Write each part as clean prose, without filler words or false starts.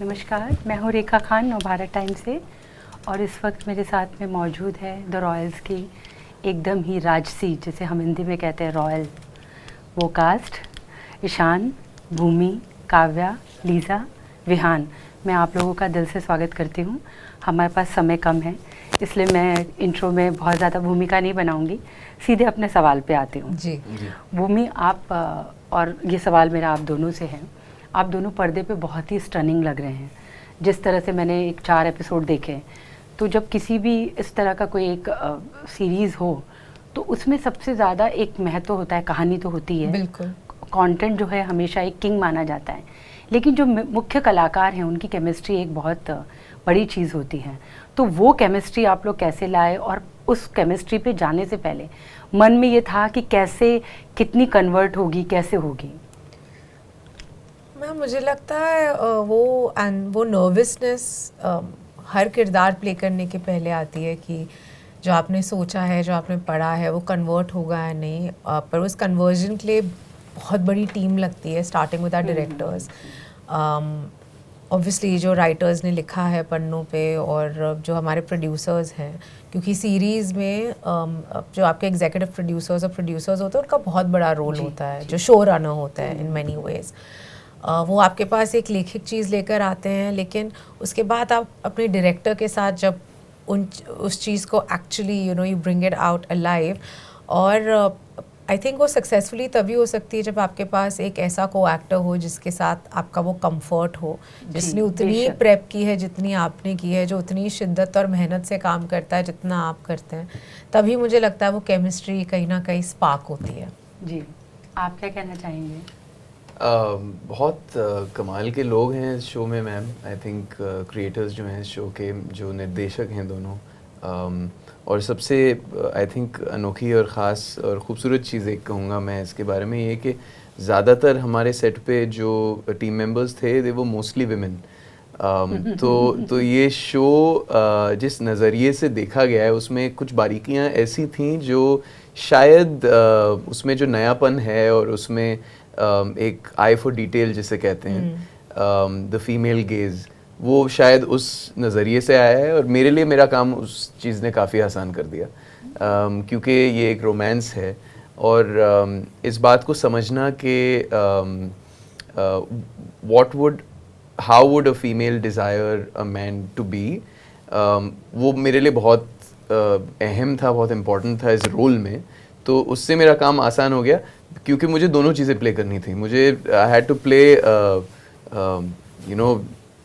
नमस्कार, मैं हूँ रेखा खान नवभारत टाइम्स से और इस वक्त मेरे साथ में मौजूद है द रॉयल्स की एकदम ही राजसी, जिसे हम हिंदी में कहते हैं रॉयल, वो कास्ट। ईशान, भूमि, काव्या, लीज़ा, विहान, मैं आप लोगों का दिल से स्वागत करती हूँ। हमारे पास समय कम है, इसलिए मैं इंट्रो में बहुत ज़्यादा भूमिका नहीं बनाऊँगी, सीधे अपने सवाल पे आती हूँ। जी भूमि, आप और ये सवाल मेरा आप दोनों से है। आप दोनों पर्दे पे बहुत ही स्टनिंग लग रहे हैं। जिस तरह से मैंने 4 एपिसोड देखे, तो जब किसी भी इस तरह का कोई एक सीरीज़ हो तो उसमें सबसे ज़्यादा एक महत्व होता है, कहानी तो होती है, बिल्कुल। कंटेंट जो है हमेशा एक किंग माना जाता है, लेकिन जो मुख्य कलाकार हैं उनकी केमिस्ट्री एक बहुत बड़ी चीज़ होती है। तो वो केमिस्ट्री आप लोग कैसे लाए, और उस केमिस्ट्री पे जाने से पहले मन में ये था कि कैसे, कितनी कन्वर्ट होगी, कैसे होगी? मुझे लगता है वो नर्वसनेस हर किरदार प्ले करने के पहले आती है कि जो आपने सोचा है, जो आपने पढ़ा है, वो कन्वर्ट होगा या नहीं। पर उस कन्वर्जन के लिए बहुत बड़ी टीम लगती है, starting with our directors, obviously जो राइटर्स ने लिखा है पन्नों पे, और जो हमारे प्रोड्यूसर्स हैं, क्योंकि सीरीज़ में जो आपके एग्जीक्यूटिव प्रोड्यूसर्स और प्रोड्यूसर्स होते हैं उनका बहुत बड़ा रोल होता है, जो शो रनर होता है इन मैनी वेज। वो आपके पास एक लेखिक चीज़ लेकर आते हैं, लेकिन उसके बाद आप अपने डायरेक्टर के साथ जब उस चीज़ को actually you bring it out alive, और आई थिंक वो सक्सेसफुली तभी हो सकती है जब आपके पास एक ऐसा को एक्टर हो जिसके साथ आपका वो कंफर्ट हो, जिसने उतनी प्रेप की है जितनी आपने की है, जो उतनी शिद्दत और मेहनत से काम करता है जितना आप करते हैं, तभी मुझे लगता है वो केमिस्ट्री कहीं ना कहीं स्पार्क होती है। जी, आप क्या कहना चाहेंगे? बहुत कमाल के लोग हैं इस शो में मैम। आई थिंक क्रिएटर्स जो हैं इस शो के, जो निर्देशक हैं दोनों, और सबसे आई थिंक अनोखी और ख़ास और ख़ूबसूरत चीज़ एक कहूँगा मैं इसके बारे में, ये कि ज़्यादातर हमारे सेट पे जो टीम मेंबर्स थे वो मोस्टली विमेन। तो ये शो जिस नज़रिए से देखा गया है उसमें कुछ बारीकियाँ ऐसी थीं जो शायद उसमें जो नयापन है और उसमें एक आई फॉर डिटेल जिसे कहते हैं, द फीमेल गेज, वो शायद उस नज़रिए से आया है, और मेरे लिए मेरा काम उस चीज़ ने काफ़ी आसान कर दिया, क्योंकि ये एक रोमांस है, और इस बात को समझना कि how would a female desire a man to be, वो मेरे लिए बहुत अहम था, बहुत इम्पोर्टेंट था इस रोल में। तो उससे मेरा काम आसान हो गया, क्योंकि मुझे दोनों चीज़ें प्ले करनी थी। मुझे आई हैड टू प्ले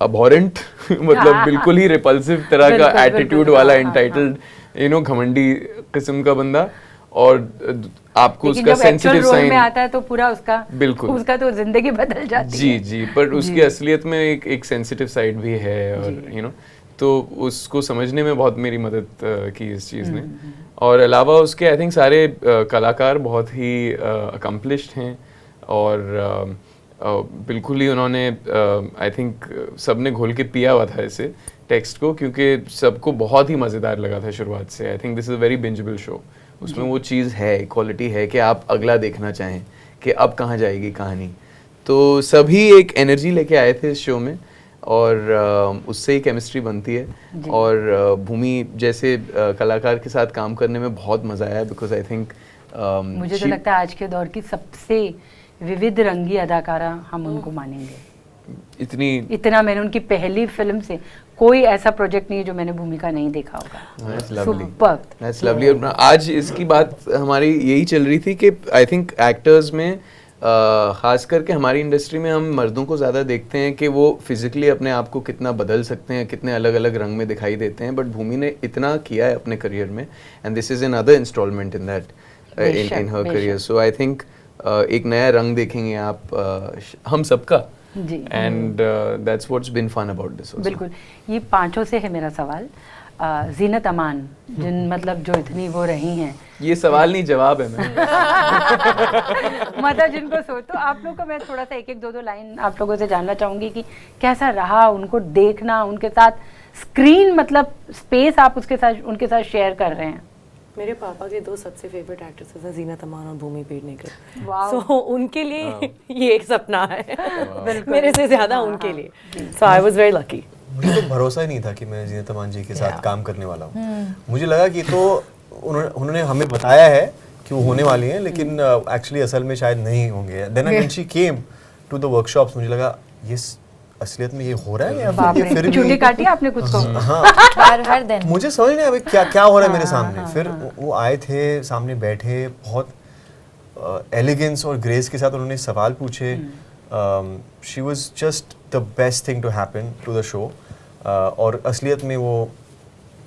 अबॉरेंट मतलब बिल्कुल ही रिपल्सिव तरह का एटीट्यूड वाला, एंटाइटल्ड घमंडी किस्म का बंदा, और आपको उसका सेंसिटिव साइड में आता है तो पूरा उसका तो जिंदगी बदल जाती है। जी, पर उसकी असलियत में एक सेंसिटिव साइड भी है, और तो उसको समझने में बहुत मेरी मदद की इस चीज़ ने। और अलावा उसके आई थिंक सारे कलाकार बहुत ही अकम्पलिश्ड हैं, और बिल्कुल ही उन्होंने आई थिंक सब ने घोल के पिया हुआ था इसे टेक्स्ट को, क्योंकि सबको बहुत ही मज़ेदार लगा था शुरुआत से। I think this is a very bingeable show. उसमें वो चीज़ है, क्वालिटी है कि आप अगला देखना चाहें कि अब कहाँ जाएगी कहानी। तो सभी एक एनर्जी लेके आए थे इस शो में, और उससे ही केमिस्ट्री बनती है। और भूमि जैसे कलाकार के साथ काम करने में बहुत मज़ा आया, बिकॉज आई थिंक मुझे तो लगता है आज के दौर की सबसे विविध रंगी अदाकारा हम उनको मानेंगे। इतना मैंने उनकी पहली फिल्म से कोई ऐसा प्रोजेक्ट नहीं है जो मैंने भूमिका नहीं देखा होगा। That's lovely। और आज इसकी बात हमारी यही चल रही थी कि आई थिंक एक्टर्स में ख़ास करके हमारी इंडस्ट्री में हम मर्दों को ज़्यादा देखते हैं कि वो फिज़िकली अपने आप को कितना बदल सकते हैं, कितने अलग अलग रंग में दिखाई देते हैं, बट भूमि ने इतना किया है अपने करियर में, and this is another instalment in that in her career. So I think एक नया रंग देखेंगे आप हम सबका, and that's what's been fun about this. बिल्कुल। ये पांचों से है मेरा सवाल। जीनत अमान, जिन मतलब जो इतनी वो रही हैं, ये सवाल नहीं जवाब है मैं मतलब जिनको तो आप लोग को मैं थोड़ा सा एक दो लाइन आप लोगों से जानना चाहूंगी कि कैसा रहा उनको देखना, उनके साथ स्क्रीन मतलब स्पेस आप उनके साथ शेयर कर रहे हैं। मेरे पापा के दो सबसे फेवरेट एक्ट्रेसेस हैं जीनत अमान और भूमि पेडनेकर। वाह। सो उनके लिए ये एक सपना है बिल्कुल। मेरे से ज़्यादा उनके लिए। सो आई वाज वेरी लकी। मुझे तो भरोसा ही नहीं था कि मैं जीनत अमान जी के साथ काम करने वाला हूँ। मुझे लगा कि तो उन्होंने हमें बताया है कि वो होने वाली हैं, लेकिन एक्चुअली असल में शायद नहीं होंगे। Then when she came to the workshops मुझे लगा ये असलियत में ये हो रहा है या बाप फिर रे, चुन्नी काटी आपने कुछ को? हाँ हर दिन मुझे समझ नहीं आया क्या हो रहा है मेरे सामने। फिर वो आए थे, सामने बैठे, बहुत एलिगेंस और ग्रेस के साथ उन्होंने सवाल पूछे। She was just the best thing to happen to the show. और असलियत में वो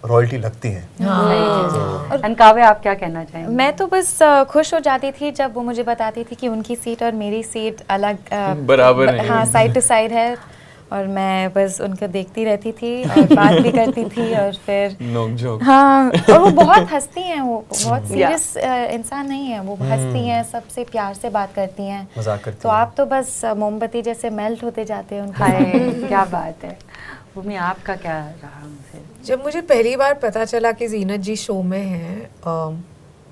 रॉयल्टी लगती है। अनकावे, आप क्या कहना चाहेंगे? मैं तो बस खुश हो जाती थी जब वो मुझे बताती थी कि उनकी सीट और मेरी सीट अलग बराबर है। हाँ, साइड टू साइड है, और मैं बस उनको देखती रहती थी और बात भी करती थी। और फिर नोक-झोंक। हाँ, और वो बहुत हंसती हैं, वो बहुत सीरियस इंसान नहीं है, वो हंसती हैं, सबसे प्यार से बात करती हैं, मजाक करती तो हैं। आप तो बस मोमबत्ती जैसे मेल्ट होते जाते हैं उनके हाय, सामने। क्या बात है। भूमि, आपका क्या रहा उनसे? जब मुझे पहली बार पता चला कि जीनत जी शो में हैं,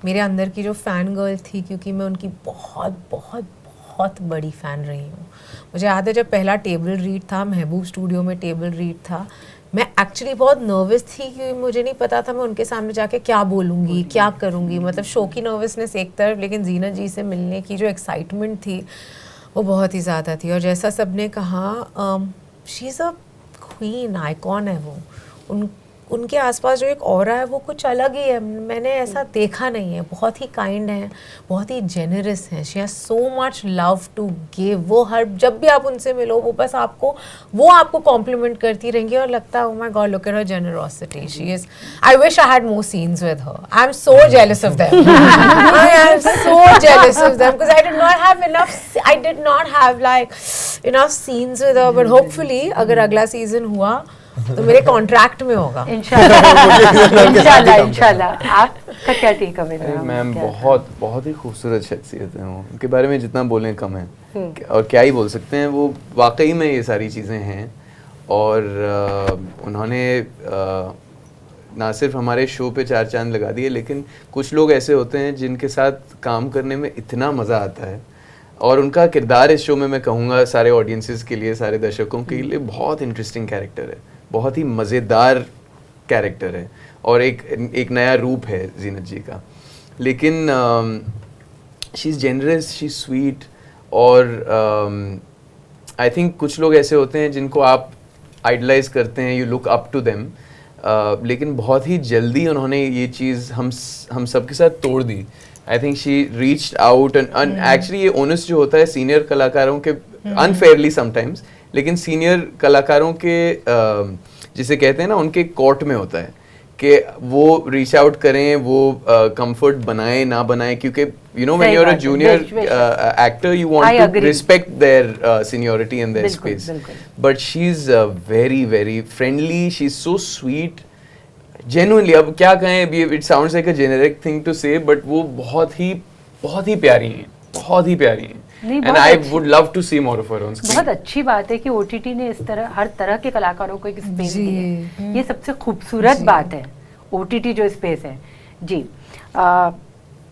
मेरे अंदर की जो फ़ैन गर्ल थी, क्योंकि मैं उनकी बहुत बहुत बहुत बड़ी फ़ैन रही हूँ। मुझे याद है जब पहला टेबल रीड था, महबूब स्टूडियो में टेबल रीड था, मैं एक्चुअली बहुत नर्वस थी क्योंकि मुझे नहीं पता था मैं उनके सामने जाके क्या बोलूँगी, क्या करूँगी। मतलब शो की नर्वसनेस एक तरफ, लेकिन जीनत जी से मिलने की जो एक्साइटमेंट थी वो बहुत ही ज़्यादा थी। और जैसा सबने कहा, she is a queen, icon है वो। उनके आसपास जो एक ऑरा है वो कुछ अलग ही है, मैंने ऐसा देखा नहीं है। बहुत ही काइंड है, बहुत ही जेनरस है, she has so much love to give. वो हर जब भी आप उनसे मिलो वो बस आपको कॉम्प्लीमेंट करती रहेंगी और लगता है, oh my God, look at her generosity, she is, I wish I had more scenes with her, I am so jealous of them, I am so jealous of them because I did not have like enough scenes with her. But hopefully अगर अगला season हुआ तो मेरे contract में होगा। इंशाल्लाह। इंशाल्लाह। आपका क्या टेक अवे रहा? मैम बहुत ही खूबसूरत शख्सियत है वो, उनके बारे में जितना बोलें कम है। और क्या ही बोल सकते हैं, वो वाकई में ये सारी चीज़ें हैं। और उन्होंने ना सिर्फ हमारे शो पे चार चांद लगा दिए, लेकिन कुछ लोग ऐसे होते हैं जिनके साथ काम करने में इतना मज़ा आता है। और उनका किरदार इस शो में मैं कहूँगा सारे ऑडियंसेस के लिए, सारे दर्शकों के लिए बहुत इंटरेस्टिंग कैरेक्टर है, बहुत ही मज़ेदार कैरेक्टर है और एक नया रूप है जीनत जी का। लेकिन she is generous, she is sweet. और आई थिंक कुछ लोग ऐसे होते हैं जिनको आप आइडलाइज करते हैं, you look up to them, लेकिन बहुत ही जल्दी उन्होंने ये चीज़ हम सब के साथ तोड़ दी। I think she reached out and actually ये ओनस जो होता है सीनियर कलाकारों के, अनफेयरली समटाइम्स, लेकिन सीनियर कलाकारों के जिसे कहते हैं ना, उनके कोर्ट में होता है कि वो रीच आउट करें, वो कंफर्ट बनाए ना बनाए, क्योंकि you know when you are a junior actor you want to respect their seniority and their space. But she is very very friendly, she is so sweet, genuinely. अब क्या कहें, it sounds like a generic thing to say, but वो बहुत ही प्यारी हैं, बहुत ही प्यारी हैं। And I would love to see more of her on screen. बहुत अच्छी बात है कि OTT ने इस तरह हर तरह के कलाकारों को एक स्पेस दी है। ये सबसे खूबसूरत बात है, OTT जो स्पेस है जी।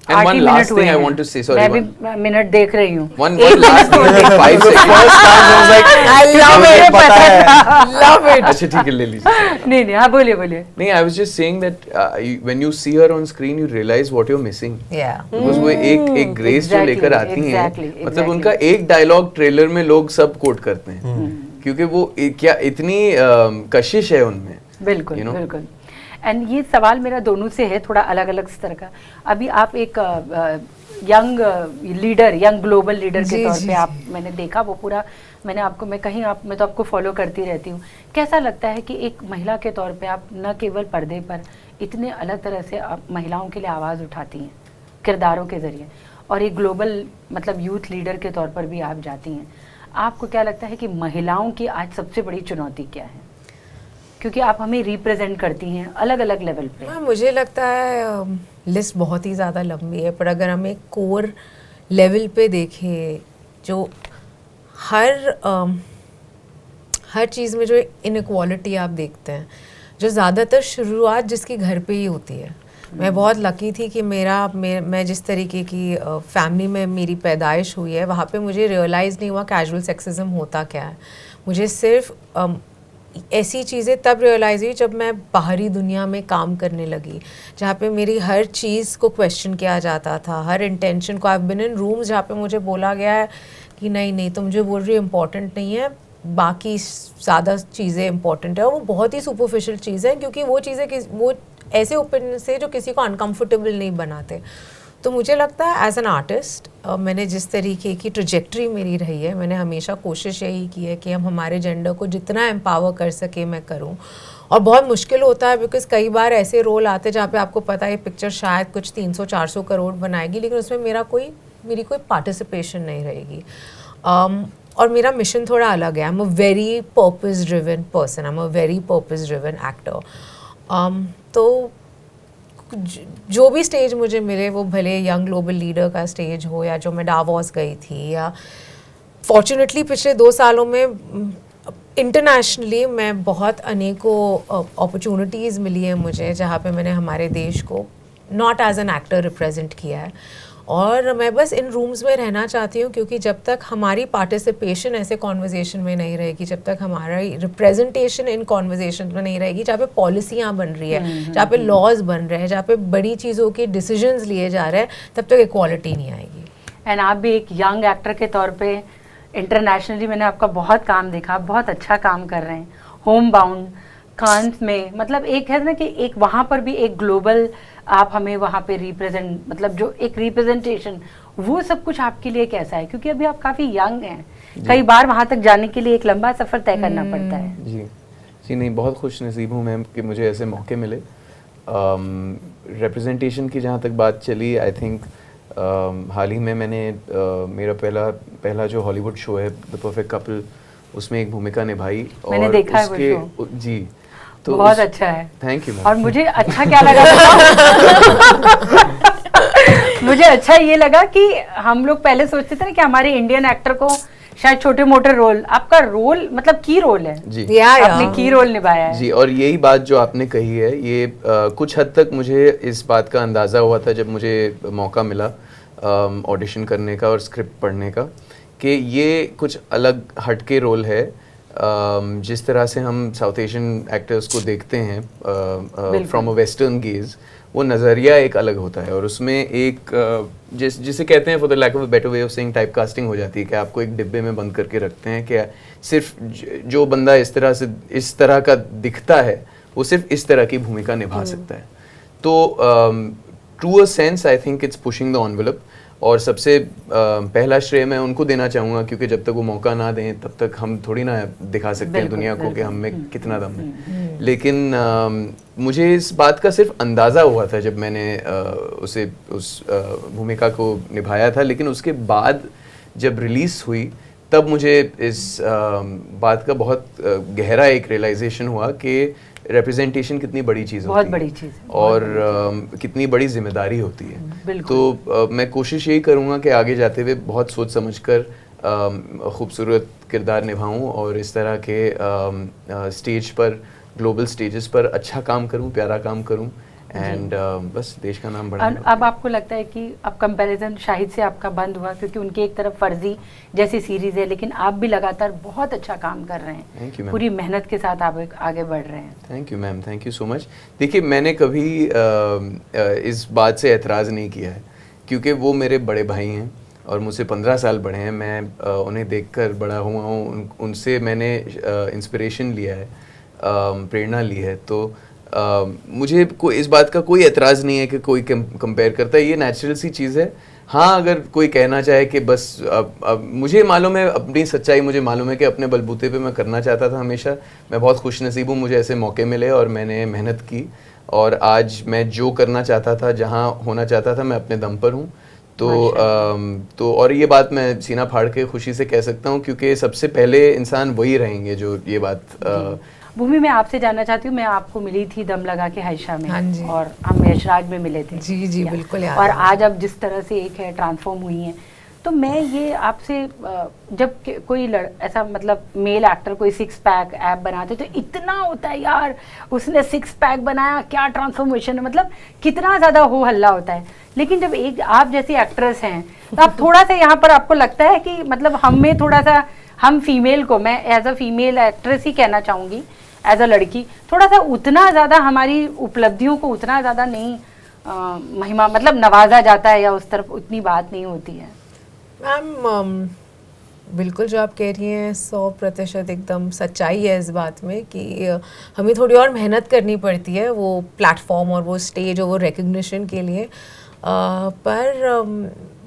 And one last thing I want to say, sorry. मैं भी मिनट देख रही हूँ। One last thing, 5 seconds. First time I was like, I love मुझे it, पता है। love it. अच्छा ठीक है, ले लीजिए। नहीं, हाँ बोलिए। नहीं, I was just saying that when you see her on screen, you realize what you're missing. Yeah. Because वो एक ग्रेस जो लेकर आती हैं, exactly. मतलब उनका एक डायलॉग ट्रेलर में लोग सब कोट करते हैं, क्योंकि वो क्या इतनी कशिश है उनमें। बिल्कुल, you know? बिल्कुल। एंड ये सवाल मेरा दोनों से है, थोड़ा अलग अलग स्तर का। अभी आप एक young leader, young global leader के तौर पे आप, मैंने देखा वो पूरा, मैं तो आपको फॉलो करती रहती हूँ। कैसा लगता है कि एक महिला के तौर पे आप न केवल पर्दे पर इतने अलग तरह से आप महिलाओं के लिए आवाज़ उठाती हैं किरदारों के ज़रिए, और एक ग्लोबल मतलब यूथ लीडर के तौर पर भी आप जाती हैं। आपको क्या लगता है कि महिलाओं की आज सबसे बड़ी चुनौती क्या है? क्योंकि आप हमें रिप्रेजेंट करती हैं अलग अलग लेवल पे। हाँ, मुझे लगता है लिस्ट बहुत ही ज़्यादा लंबी है, पर अगर हम एक कोर लेवल पे देखें, जो हर चीज़ में जो इनइक्वालिटी आप देखते हैं, जो ज़्यादातर शुरुआत जिसकी घर पे ही होती है, मैं बहुत लकी थी कि मैं जिस तरीके की फैमिली में मेरी पैदाइश हुई है, वहाँ पे मुझे रियलाइज़ नहीं हुआ कैजुअल सेक्सिज्म होता क्या है। मुझे सिर्फ ऐसी चीज़ें तब रियलाइज़ हुई जब मैं बाहरी दुनिया में काम करने लगी, जहाँ पे मेरी हर चीज़ को क्वेश्चन किया जाता था, हर इंटेंशन को। I have been in rooms जहाँ पे मुझे बोला गया है कि नहीं तुम जो बोल रही हो इम्पोर्टेंट नहीं है, बाकी ज़्यादा चीज़ें इंपॉर्टेंट है। और वो बहुत ही सुपरफिशियल चीज़ है, क्योंकि वो चीज़ें वो ऐसे ओपिनियन से जो किसी को अनकंफर्टेबल नहीं बनाते। तो मुझे लगता है एज एन आर्टिस्ट मैंने जिस तरीके की ट्रजेक्ट्री मेरी रही है, मैंने हमेशा कोशिश यही की है कि हम हमारे जेंडर को जितना एम्पावर कर सके मैं करूं। और बहुत मुश्किल होता है बिकॉज कई बार ऐसे रोल आते हैं जहाँ पे आपको पता है ये पिक्चर शायद कुछ 300-400 करोड़ बनाएगी, लेकिन उसमें मेरी कोई पार्टिसिपेशन नहीं रहेगी। और मेरा मिशन थोड़ा अलग है। I am a very purpose driven person, I am a very purpose driven actor. तो जो भी स्टेज मुझे मिले, वो भले यंग ग्लोबल लीडर का स्टेज हो या जो मैं डावोस गई थी, या फॉर्चुनेटली पिछले 2 सालों में इंटरनेशनली मैं बहुत अनेकों अपॉर्चुनिटीज़ मिली है मुझे, जहाँ पे मैंने हमारे देश को not as an actor represent किया है। और मैं बस इन रूम्स में रहना चाहती हूँ, क्योंकि जब तक हमारी पार्टिसिपेशन ऐसे कॉन्वर्जेशन में नहीं रहेगी, जब तक हमारा रिप्रेजेंटेशन इन कॉन्वर्जेशन में नहीं रहेगी, जहाँ पे पॉलिसियाँ बन रही है, जहाँ पे लॉज बन रहे हैं, जहाँ पे बड़ी चीज़ों के डिसीजंस लिए जा रहे हैं, तब तक इक्वालिटी नहीं आएगी। एंड आप भी एक यंग एक्टर के तौर पे इंटरनेशनली मैंने आपका बहुत काम देखा, आप बहुत अच्छा काम कर रहे हैं। होम बाउंड, कांस में, मतलब एक है ना कि एक वहाँ पर भी एक ग्लोबल आप हमें वहाँ पे रिप्रेजेंट, मतलब जो एक रिप्रेजेंटेशन, वो सब कुछ आपके लिए कैसा है? क्योंकि अभी आप काफ़ी यंग हैं, कई बार वहाँ तक जाने के लिए एक लंबा सफ़र तय करना पड़ता है। जी नहीं, बहुत खुश नसीब हूँ मैम कि मुझे ऐसे मौके मिले। रिप्रेजेंटेशन की जहाँ तक बात चली, आई थिंक हाल ही में मैंने मेरा पहला जो हॉलीवुड शो है द परफेक्ट कपल, उसमें एक भूमिका निभाई। मैंने और देखा उसके है वो शो। जी, तो बहुत अच्छा है। Thank you ma'am. और मुझे अच्छा क्या लगा मुझे अच्छा ये लगा कि हम लोग पहले सोचते थे ना कि हमारे इंडियन एक्टर को शायद छोटे मोटे रोल, आपका रोल मतलब की रोल है जी, आपने की रोल निभाया है जी। और यही बात जो आपने कही है, ये कुछ हद तक मुझे इस बात का अंदाज़ा हुआ था जब मुझे मौका मिला ऑडिशन करने का और स्क्रिप्ट पढ़ने का, कि ये कुछ अलग हटके रोल है। जिस तरह से हम साउथ एशियन एक्टर्स को देखते हैं फ्रॉम अ वेस्टर्न गेज, वो नज़रिया एक अलग होता है। और उसमें एक जिसे कहते हैं for the lack of a better way of saying typecasting हो जाती है, कि आपको एक डिब्बे में बंद करके रखते हैं कि सिर्फ जो बंदा इस तरह का दिखता है वो सिर्फ इस तरह की भूमिका निभा सकता है। तो to a sense I think it's pushing the envelope. और सबसे पहला श्रेय मैं उनको देना चाहूँगा, क्योंकि जब तक वो मौका ना दें तब तक हम थोड़ी ना दिखा सकते हैं दुनिया को कि हम में कितना दम है। लेकिन मुझे इस बात का सिर्फ अंदाज़ा हुआ था जब मैंने उस भूमिका को निभाया था, लेकिन उसके बाद जब रिलीज़ हुई तब मुझे इस बात का बहुत गहरा एक रियलाइजेशन हुआ कि रिप्रेजेंटेशन कितनी बड़ी चीज़ होती है, बहुत बड़ी चीज़ है, और कितनी बड़ी जिम्मेदारी होती है। तो मैं कोशिश यही करूँगा कि आगे जाते हुए बहुत सोच समझकर खूबसूरत किरदार निभाऊँ और इस तरह के स्टेज पर, ग्लोबल स्टेजेस पर अच्छा काम करूँ, प्यारा काम करूँ, एंड बस देश का नाम बढ़ाऊँ। अब आपको लगता है कि अब कंपैरिजन शाहिद से आपका बंद हुआ, क्योंकि उनकी एक तरफ फर्जी जैसी सीरीज है, लेकिन आप भी लगातार बहुत अच्छा काम कर रहे हैं। Thank you ma'am. पूरी मेहनत के साथ आप आगे बढ़ रहे हैं। Thank you ma'am, thank you so much. देखिए, मैंने कभी इस बात से एतराज़ नहीं किया है, क्योंकि वो मेरे बड़े भाई हैं और मुझसे 15 साल बड़े हैं। मैं उन्हें देखकर बड़ा हुआ हूँ, उनसे मैंने इंस्पिरेशन लिया है, प्रेरणा ली है। तो मुझे इस बात का कोई एतराज़ नहीं है कि कोई कंपेयर करता है, ये नेचुरल सी चीज़ है। हाँ, अगर कोई कहना चाहे कि बस अब मुझे मालूम है अपनी सच्चाई, मुझे मालूम है कि अपने बलबूते पे मैं करना चाहता था हमेशा। मैं बहुत खुश नसीब हूँ, मुझे ऐसे मौके मिले और मैंने मेहनत की, और आज मैं जो करना चाहता था, जहाँ होना चाहता था, मैं अपने दम पर हूँ। तो और ये बात मैं सीना फाड़ के खुशी से कह सकता हूँ, क्योंकि सबसे पहले इंसान वही रहेंगे जो ये बात। भूमि, मैं आपसे जानना चाहती हूँ, मैं आपको मिली थी दम लगा के हाइशा में, हाँ जी। और हम यशराज में मिले थे। जी बिल्कुल याद और है। आज अब जिस तरह से एक है ट्रांसफॉर्म हुई हैं, तो मैं ये आपसे जब कोई ऐसा मतलब मेल एक्टर कोई 6 पैक ऐप बनाते तो इतना होता है यार, उसने 6 पैक बनाया, क्या ट्रांसफॉर्मेशन है, मतलब कितना ज़्यादा हो हल्ला होता है। लेकिन जब एक आप जैसी एक्ट्रेस हैं तो आप थोड़ा सा यहाँ पर आपको लगता है कि मतलब हमें थोड़ा सा, हम फीमेल को, मैं एज अ फीमेल एक्ट्रेस ही कहना चाहूँगी, एज अ लड़की थोड़ा सा उतना ज़्यादा हमारी उपलब्धियों को उतना ज़्यादा नहीं महिमा मतलब नवाजा जाता है, या उस तरफ उतनी बात नहीं होती है। मैम बिल्कुल जो आप कह रही हैं 100% एकदम सच्चाई है इस बात में कि हमें थोड़ी और मेहनत करनी पड़ती है वो प्लेटफॉर्म और वो स्टेज और वो रिकग्निशन के लिए। पर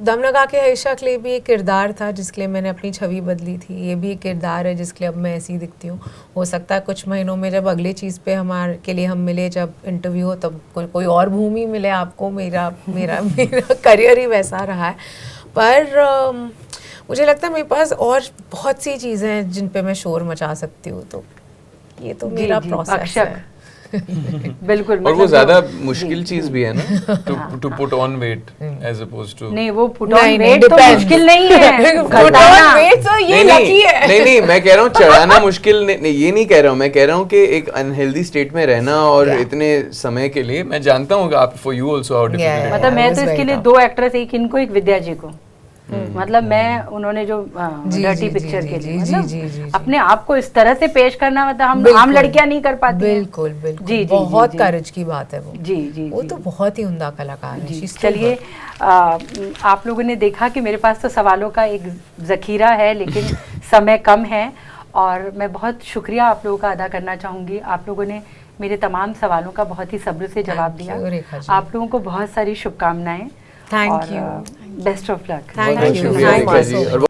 दम लगा के आयशा के लिए भी एक किरदार था जिसके लिए मैंने अपनी छवि बदली थी, ये भी एक किरदार है जिसके लिए अब मैं ऐसी दिखती हूँ। हो सकता है कुछ महीनों में जब अगली चीज़ पे हमारे के लिए हम मिले, जब इंटरव्यू हो, तब कोई और भूमि मिले आपको। मेरा करियर ही वैसा रहा है। पर मुझे लगता है मेरे पास और बहुत सी चीज़ें हैं जिन पे मैं शोर मचा सकती हूँ, तो ये तो मेरा प्रोसेस है। बिल्कुल। और मतलब वो ज्यादा मुश्किल चीज भी है ना, to put on weight as opposed to. नहीं, वो पुट ऑन वेट तो depends. मुश्किल नहीं है, Put on weight तो ये लकी है। नहीं, मैं कह रहा हूँ चढ़ाना मुश्किल नहीं, ये नहीं कह रहा हूँ। मैं कह रहा हूँ कि एक अनहेल्दी स्टेट में रहना और इतने समय के लिए, मैं जानता हूँ कि आप for you also how difficult. मतलब मैं was तो इसके very लिए tough. 2 एक्ट्रेस, एक इनको एक विद्या जी को, मतलब मैं उन्होंने जो डर्टी पिक्चर के लिए मतलब अपने आप को इस तरह से पेश करना, मतलब हम आम लड़कियां नहीं कर पाती। बिल्कुल बिल्कुल, बहुत करेज की बात है वो। जी जी, वो तो बहुत ही उम्दा कलाकार है। चलिए, आप लोगों ने देखा कि मेरे पास तो सवालों का एक जखीरा है, लेकिन समय कम है, और मैं बहुत शुक्रिया आप लोगों का अदा करना चाहूँगी। आप लोगों ने मेरे तमाम सवालों का बहुत ही सब्र से जवाब दिया। आप लोगों को बहुत सारी शुभकामनाएं। Thank you, best of luck. Thank you.